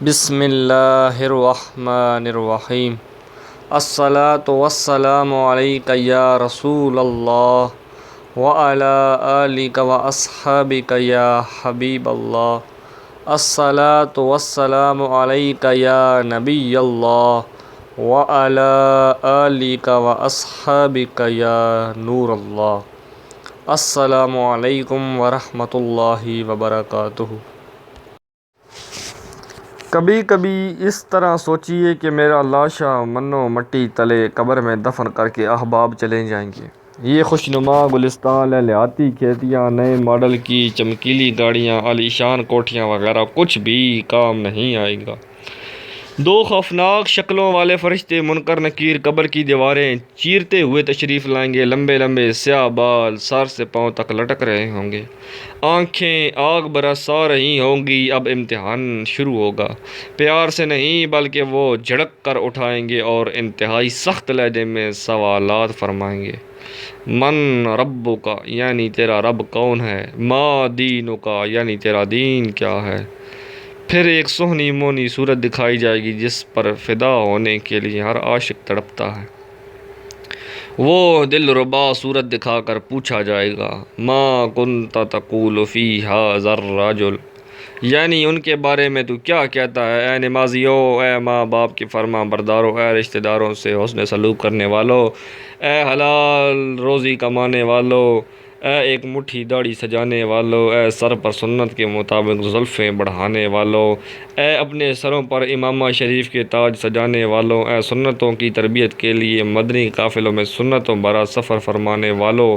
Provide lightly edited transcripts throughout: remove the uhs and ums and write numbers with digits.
بسم اللہ الرحمن الرحیم الصلاۃ والسلام علیک یا رسول اللہ وعلی آلک واصحابک یا حبیب اللہ الصلاۃ والسلام علیک یا نبی اللہ وعلی آلک واصحابک یا نور اللہ۔ السلام علیکم ورحمۃ اللہ وبرکاتہ۔ کبھی کبھی اس طرح سوچیے کہ میرا لاشا منو مٹی تلے قبر میں دفن کر کے احباب چلے جائیں گے۔ یہ خوشنما گلستان، لہلیاتی کھیتیاں، نئے ماڈل کی چمکیلی گاڑیاں، عالی شان کوٹھیاں وغیرہ کچھ بھی کام نہیں آئے گا۔ دو خوفناک شکلوں والے فرشتے منکر نکیر قبر کی دیواریں چیرتے ہوئے تشریف لائیں گے۔ لمبے لمبے سیاہ بال سر سے پاؤں تک لٹک رہے ہوں گے، آنکھیں آگ برسا رہی ہوں گی۔ اب امتحان شروع ہوگا۔ پیار سے نہیں بلکہ وہ جھڑک کر اٹھائیں گے اور انتہائی سخت لہجے میں سوالات فرمائیں گے۔ من ربک، یعنی تیرا رب کون ہے؟ ما دینک، یعنی تیرا دین کیا ہے؟ پھر ایک سہنی مونی صورت دکھائی جائے گی جس پر فدا ہونے کے لیے ہر عاشق تڑپتا ہے۔ وہ دل ربا صورت دکھا کر پوچھا جائے گا، ما کنت تقول فی ھذا الرجل، یعنی ان کے بارے میں تو کیا کہتا ہے؟ اے نمازیو، اے ماں باپ کے فرما بردارو، اے رشتہ داروں سے حسن سلوک کرنے والو، اے حلال روزی کمانے والو، اے ایک مٹھی داڑھی سجانے والو، اے سر پر سنت کے مطابق زلفیں بڑھانے والو، اے اپنے سروں پر امامہ شریف کے تاج سجانے والو، اے سنتوں کی تربیت کے لیے مدنی قافلوں میں سنتوں برا سفر فرمانے والو،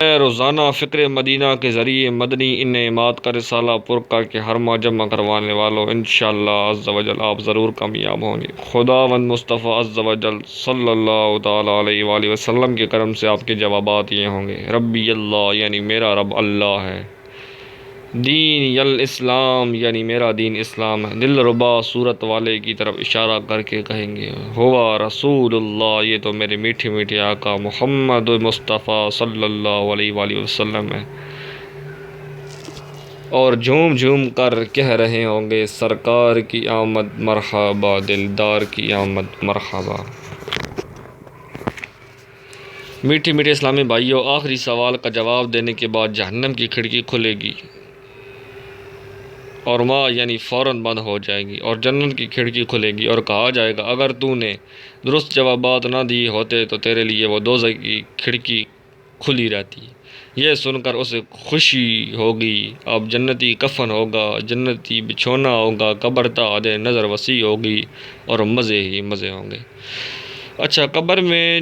اے روزانہ فکر مدینہ کے ذریعے مدنی انعامات کا رسالہ پر کر کے ہر ماہ جمع کروانے والوں، انشاءاللہ عز و جل آپ ضرور کامیاب ہوں گے۔ خداوند مصطفیٰ عز و جل صلی اللہ تعالیٰ علیہ وآلہ وسلم کے کرم سے آپ کے جوابات یہ ہوں گے، ربی اللہ، یعنی میرا رب اللہ ہے، دین الاسلام، یعنی میرا دین اسلام ہے۔ دل ربا صورت والے کی طرف اشارہ کر کے کہیں گے، ہوا رسول اللہ، یہ تو میرے میٹھے میٹھے آقا محمد مصطفیٰ صلی اللہ علیہ وآلہ وسلم ہے، اور جھوم جھوم کر کہہ رہے ہوں گے، سرکار کی آمد مرحبا، دلدار کی آمد مرحبا۔ میٹھے میٹھے اسلامی بھائیوں، آخری سوال کا جواب دینے کے بعد جہنم کی کھڑکی کھلے گی اور وہاں یعنی فوراً بند ہو جائے گی، اور جنت کی کھڑکی کھلے گی اور کہا جائے گا، اگر تو نے درست جوابات نہ دیے ہوتے تو تیرے لیے وہ دوزخ کی کھڑکی کھلی رہتی۔ یہ سن کر اسے خوشی ہوگی، اب جنتی کفن ہوگا، جنتی بچھونا ہوگا، قبر تا حد نظر وسیع ہوگی اور مزے ہی مزے ہوں گے۔ اچھا، قبر میں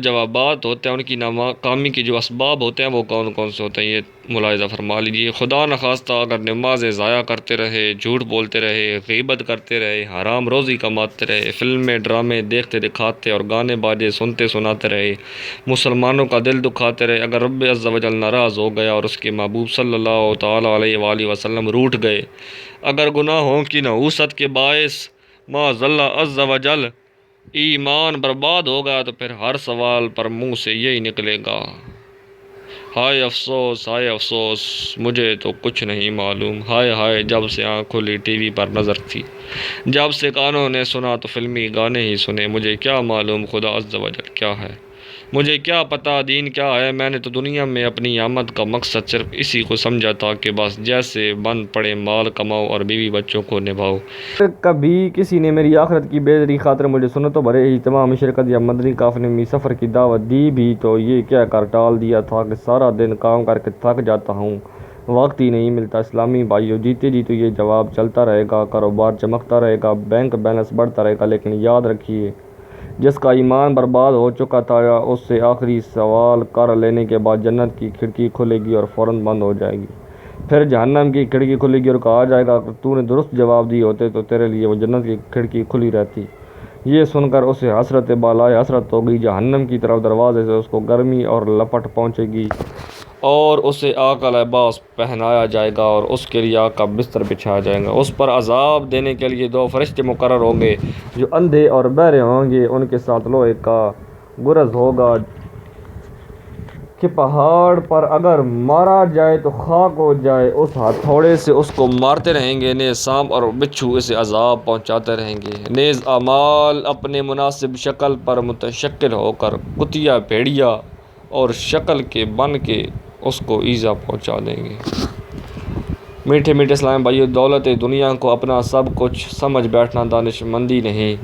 جوابات ہوتے ہیں، ان کی ناکامی کے جو اسباب ہوتے ہیں وہ کون کون سے ہوتے ہیں، یہ ملاحظہ فرما لیجیے۔ خدا نخواستہ اگر نمازیں ضائع کرتے رہے، جھوٹ بولتے رہے، غیبت کرتے رہے، حرام روزی کماتے رہے، فلمیں ڈرامے دیکھتے دکھاتے اور گانے باجے سنتے سناتے رہے، مسلمانوں کا دل دکھاتے رہے، اگر رب عز و جل ناراض ہو گیا اور اس کے محبوب صلی اللہ تعالیٰ علیہ وآلہ وسلم روٹھ گئے، اگر گناہوں کی نحوست کے باعث معاذ اللہ عز و جل ایمان برباد ہو گیا، تو پھر ہر سوال پر منہ سے یہی نکلے گا، ہائے افسوس، ہائے افسوس، مجھے تو کچھ نہیں معلوم، ہائے ہائے، جب سے آنکھ کھلی ٹی وی پر نظر تھی، جب سے کانوں نے سنا تو فلمی گانے ہی سنے، مجھے کیا معلوم خدا عز و جل کیا ہے، مجھے کیا پتا دین کیا ہے، میں نے تو دنیا میں اپنی آمد کا مقصد صرف اسی کو سمجھا تھا کہ بس جیسے بن پڑے مال کماؤ اور بیوی بچوں کو نبھاؤ۔ کبھی کسی نے میری آخرت کی بےدری خاطر مجھے سنتوں بھرے اجتماع شرکت یا مدنی قافلے میں سفر کی دعوت دی بھی تو یہ کہہ کر ٹال دیا تھا کہ سارا دن کام کر کے تھک جاتا ہوں، وقت ہی نہیں ملتا۔ اسلامی بھائیوں، جیتے جی تو یہ جواب چلتا رہے گا، کاروبار چمکتا رہے گا، بینک بیلنس بڑھتا رہے گا، لیکن یاد رکھیے، جس کا ایمان برباد ہو چکا تھا اس سے آخری سوال کر لینے کے بعد جنت کی کھڑکی کھلے گی اور فوراً بند ہو جائے گی، پھر جہنم کی کھڑکی کھلے گی اور کہا جائے گا، اگر تو نے درست جواب دیے ہوتے تو تیرے لیے وہ جنت کی کھڑکی کھلی رہتی۔ یہ سن کر اسے حسرت بالائے حسرت ہوگی، جہنم کی طرف دروازے سے اس کو گرمی اور لپٹ پہنچے گی اور اسے آگ کا لباس پہنایا جائے گا اور اس کے لیے آگ کا بستر بچھایا جائے گا۔ اس پر عذاب دینے کے لیے دو فرشتے مقرر ہوں گے جو اندھے اور بہرے ہوں گے، ان کے ساتھ لوہے کا گرز ہوگا کہ پہاڑ پر اگر مارا جائے تو خاک ہو جائے، اس ہتھوڑے سے اس کو مارتے رہیں گے، نیز سانپ اور بچھو اسے عذاب پہنچاتے رہیں گے، نیز اعمال اپنے مناسب شکل پر متشکل ہو کر کتیا بھیڑیا اور شکل کے بن کے اس کو ایذا پہنچا دیں گے۔ میٹھے میٹھے اسلام بھائیو، دولت دنیا کو اپنا سب کچھ سمجھ بیٹھنا دانش مندی نہیں،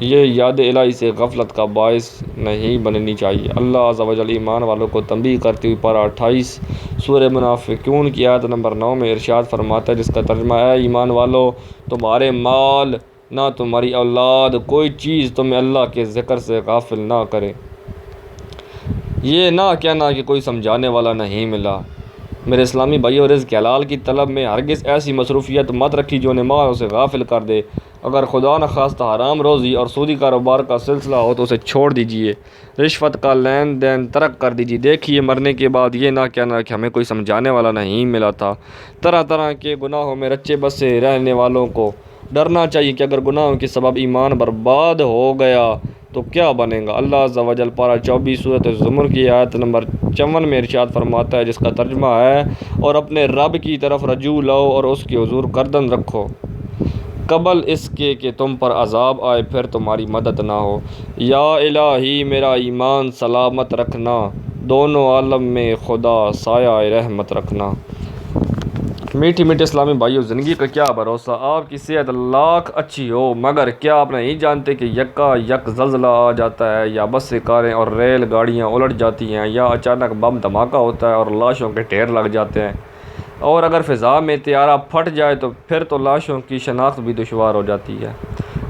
یہ یاد الہی سے غفلت کا باعث نہیں بننی چاہیے۔ اللہ عز و جل ایمان والوں کو تنبیہ کرتے ہوئے پارہ 28 سورہ منافقون کی آیت نمبر 9 میں ارشاد فرماتا ہے، جس کا ترجمہ ہے: ایمان والو، تمہارے مال نہ تمہاری اولاد کوئی چیز تمہیں اللہ کے ذکر سے غافل نہ کرے۔ یہ نہ کہنا کہ کوئی سمجھانے والا نہیں ملا۔ میرے اسلامی بھائیو، رزق حلال کی طلب میں ہرگز ایسی مصروفیت مت رکھی جو انہیں مال سے غافل کر دے۔ اگر خدا نخواستہ حرام روزی اور سودی کاروبار کا سلسلہ ہو تو اسے چھوڑ دیجیے، رشوت کا لین دین ترک کر دیجیے۔ دیکھیے، مرنے کے بعد یہ نہ کہنا کہ ہمیں کوئی سمجھانے والا نہیں ملا تھا۔ طرح طرح کے گناہوں میں رچے بسے رہنے والوں کو ڈرنا چاہیے کہ اگر گناہوں کے سبب ایمان برباد ہو گیا تو کیا بنے گا۔ اللہ عز و جل پارہ 24 سورۃ الزمر کی آیت نمبر 54 میں ارشاد فرماتا ہے، جس کا ترجمہ ہے: اور اپنے رب کی طرف رجوع لاؤ اور اس کے حضور گردن رکھو، قبل اس کے کہ تم پر عذاب آئے پھر تمہاری مدد نہ ہو۔ یا الہی، میرا ایمان سلامت رکھنا، دونوں عالم میں خدا سایہ رحمت رکھنا۔ میٹھی میٹھے اسلامی بھائیو، زندگی کا کیا بھروسہ، آپ کی صحت لاکھ اچھی ہو مگر کیا آپ نہیں جانتے کہ یکا یک زلزلہ آ جاتا ہے، یا بسیں، کاریں اور ریل گاڑیاں الٹ جاتی ہیں، یا اچانک بم دھماکہ ہوتا ہے اور لاشوں کے ڈھیر لگ جاتے ہیں، اور اگر فضا میں طیارہ پھٹ جائے تو پھر تو لاشوں کی شناخت بھی دشوار ہو جاتی ہے۔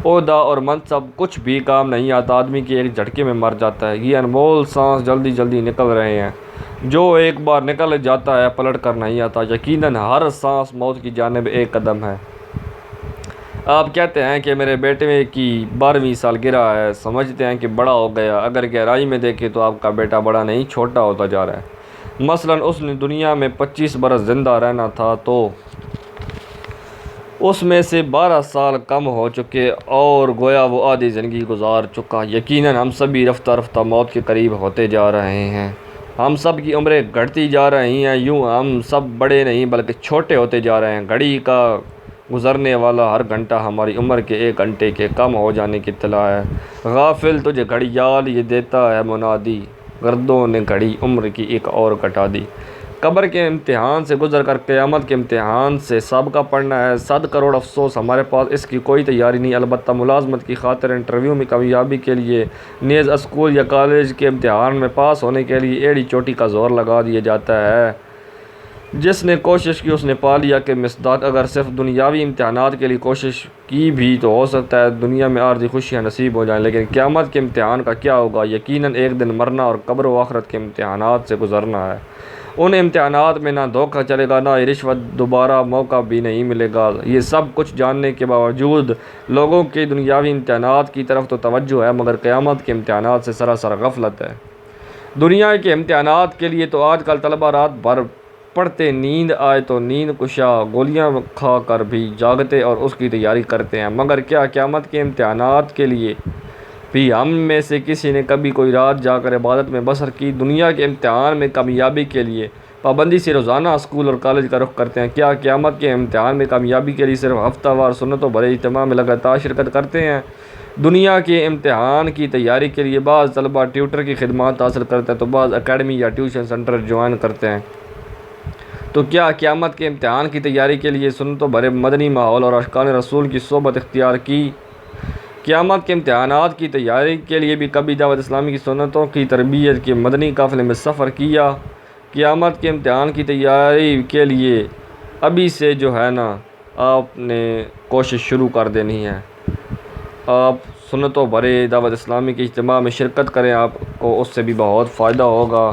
عہدہ اور منصب کچھ بھی کام نہیں آتا، آدمی کے ایک جھٹکے میں مر جاتا ہے۔ یہ انمول سانس جلدی جلدی نکل رہے ہیں، جو ایک بار نکل جاتا ہے پلٹ کر نہیں آتا۔ یقیناً ہر سانس موت کی جانب ایک قدم ہے۔ آپ کہتے ہیں کہ میرے بیٹے کی 12ویں سالگرہ ہے، سمجھتے ہیں کہ بڑا ہو گیا، اگر گہرائی میں دیکھیں تو آپ کا بیٹا بڑا نہیں، چھوٹا ہوتا جا رہا ہے۔ مثلاً اس نے دنیا میں 25 برس زندہ رہنا تھا تو اس میں سے 12 سال کم ہو چکے اور گویا وہ آدھی زندگی گزار چکا۔ یقیناً ہم سبھی رفتہ رفتہ موت کے قریب ہوتے جا رہے ہیں، ہم سب کی عمریں گھٹتی جا رہی ہیں، یوں ہم سب بڑے نہیں بلکہ چھوٹے ہوتے جا رہے ہیں۔ گھڑی کا گزرنے والا ہر گھنٹہ ہماری عمر کے 1 گھنٹے کے کم ہو جانے کی اطلاع ہے۔ غافل تجھے گھڑیال یہ دیتا ہے منادی، گردوں نے گھڑی عمر کی ایک اور گھٹا دی۔ قبر کے امتحان سے گزر کر قیامت کے امتحان سے سابقہ پڑھنا ہے۔ 100 کروڑ افسوس، ہمارے پاس اس کی کوئی تیاری نہیں، البتہ ملازمت کی خاطر انٹرویو میں کامیابی کے لیے، نیز اسکول یا کالج کے امتحان میں پاس ہونے کے لیے ایڑی چوٹی کا زور لگا دیا جاتا ہے۔ جس نے کوشش کی اس نے پا لیا کہ مصداق اگر صرف دنیاوی امتحانات کے لیے کوشش کی بھی تو ہو سکتا ہے دنیا میں عارضی خوشیاں نصیب ہو جائیں، لیکن قیامت کے امتحان کا کیا ہوگا؟ یقیناً ایک دن مرنا اور قبر و آخرت کے امتحانات سے گزرنا ہے۔ ان امتحانات میں نہ دھوکہ چلے گا، نہ ہی رشوت، دوبارہ موقع بھی نہیں ملے گا۔ یہ سب کچھ جاننے کے باوجود لوگوں کے دنیاوی امتحانات کی طرف تو توجہ ہے مگر قیامت کے امتحانات سے سراسر غفلت ہے۔ دنیا کے امتحانات کے لیے تو آج کل طلبہ رات بھر پڑھتے، نیند آئے تو نیند کشا گولیاں کھا کر بھی جاگتے اور اس کی تیاری کرتے ہیں، مگر کیا قیامت کے امتحانات کے لیے بھی ہم میں سے کسی نے کبھی کوئی رات جا کر عبادت میں بسر کی؟ دنیا کے امتحان میں کامیابی کے لیے پابندی سے روزانہ اسکول اور کالج کا رخ کرتے ہیں، کیا قیامت کے امتحان میں کامیابی کے لیے صرف ہفتہ وار سنتوں بھرے اجتماع میں لگاتار شرکت کرتے ہیں؟ دنیا کے امتحان کی تیاری کے لیے بعض طلبہ ٹیوٹر کی خدمات حاصل کرتے ہیں تو بعض اکیڈمی یا ٹیوشن سینٹر جوائن کرتے ہیں۔ تو کیا قیامت کے امتحان کی تیاری کے لیے سنتوں بھرے مدنی ماحول اور عاشقان رسول کی صحبت اختیار کی؟ قیامت کے امتحانات کی تیاری کے لیے بھی کبھی دعوت اسلامی کی سنتوں کی تربیت کے مدنی قافلے میں سفر کیا؟ قیامت کے امتحان کی تیاری کے لیے ابھی سے جو ہے نا آپ نے کوشش شروع کر دینی ہے۔ آپ سنتوں بھرے دعوت اسلامی کے اجتماع میں شرکت کریں، آپ کو اس سے بھی بہت فائدہ ہوگا۔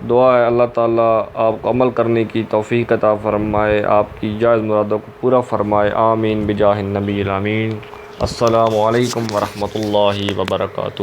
دعا ہے اللہ تعالیٰ آپ کو عمل کرنے کی توفیق عطا فرمائے، آپ کی جائز مرادوں کو پورا فرمائے، آمین بجاہ النبی الامین۔ السلام علیکم ورحمۃ اللہ وبرکاتہ۔